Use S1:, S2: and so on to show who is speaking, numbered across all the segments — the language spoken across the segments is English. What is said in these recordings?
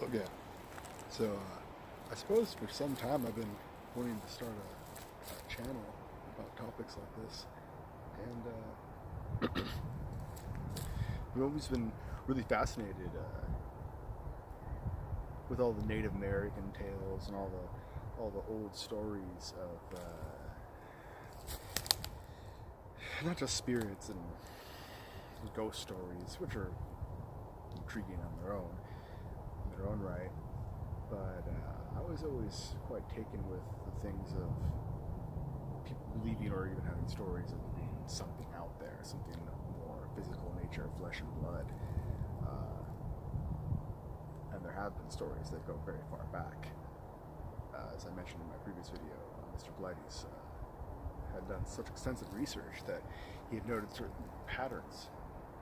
S1: Okay, so I suppose for some time I've been wanting to start a channel about topics like this, and I've always been really fascinated with all the Native American tales and all the old stories of not just spirits and ghost stories, which are intriguing on their own, in their own right, but I was always quite taken with the things of people believing or even having stories of being something out there, something more physical in nature, flesh and blood. And there have been stories that go very far back. As I mentioned in my previous video, Mr. Blighty's had done such extensive research that he had noted certain patterns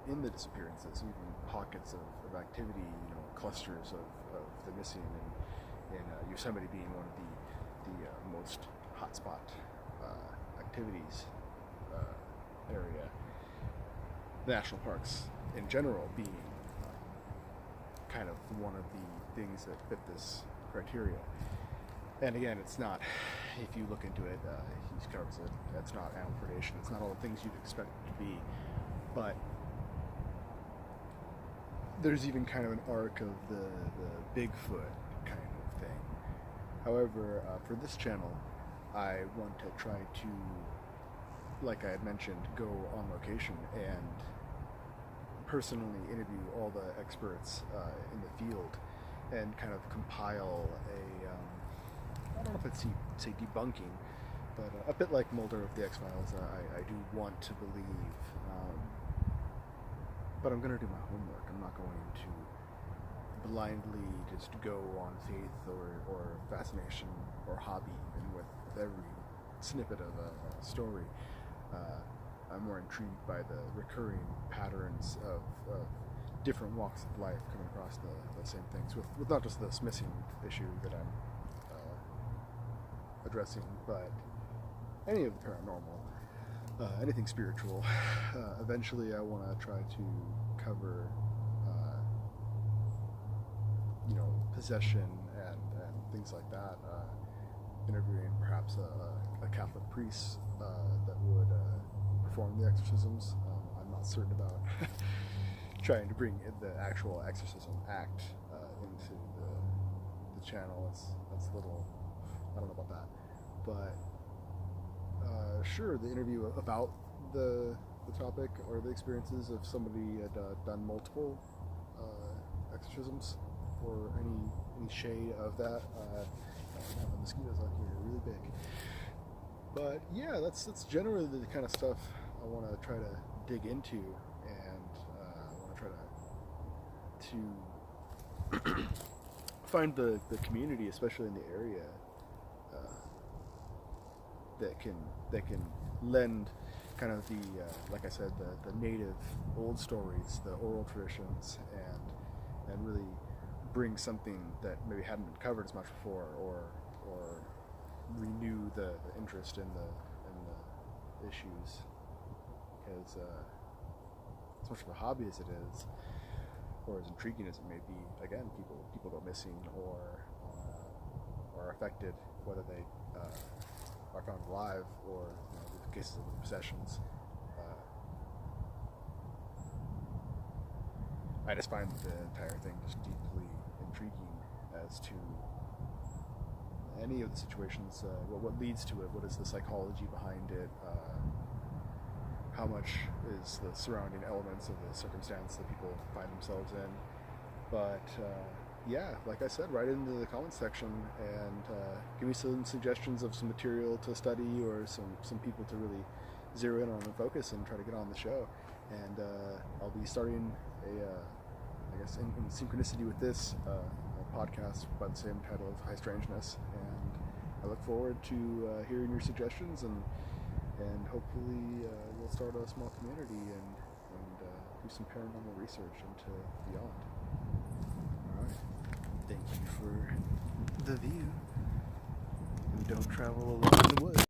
S1: in the disappearances, even pockets of activity, clusters of the missing, and Yosemite being one of the most hotspot activities area. The national parks in general being kind of one of the things that fit this criteria. And again, it's not, if you look into it, he covers it, that's not animal predation, it's not all the things you'd expect it to be, but there's even kind of an arc of the Bigfoot kind of thing. However, for this channel, I want to try to, like I had mentioned, go on location and personally interview all the experts in the field and kind of compile I don't know if I'd say debunking, but a bit like Mulder of the X-Files, I do want to believe, but I'm going to do my homework. I'm not going to blindly just go on faith or fascination or hobby, even with every snippet of a story. I'm more intrigued by the recurring patterns of different walks of life coming across the same things, with not just this missing issue that I'm addressing, but any of the paranormal, anything spiritual. Eventually I want to try to cover possession and things like that, interviewing perhaps a Catholic priest that would perform the exorcisms. I'm not certain about trying to bring the actual exorcism act into the channel. That's a little, I don't know about that, but sure, the interview about the topic or the experiences of somebody had done multiple exorcisms or any shade of that. The mosquitoes out here are really big, but yeah, that's generally the kind of stuff I want to try to dig into, and I want to try to find the community, especially in the area, that can lend kind of the like I said, the native old stories, the oral traditions, and really bring something that maybe hadn't been covered as much before, or renew the interest in the issues, because as much of a hobby as it is, or as intriguing as it may be, again, people go missing or are affected, whether they are found alive or the cases of possessions. I just find the entire thing just deeply intriguing as to any of the situations, what leads to it, what is the psychology behind it, how much is the surrounding elements of the circumstance that people find themselves in. But yeah, like I said, write into the comments section and give me some suggestions of some material to study, or some people to really zero in on and focus and try to get on the show. And I'll be starting I guess in synchronicity with this, a podcast by the same title of High Strangeness, and I look forward to hearing your suggestions, and hopefully we'll start a small community and do some paranormal research into beyond. Alright, thank you for the view, and don't travel alone in the woods.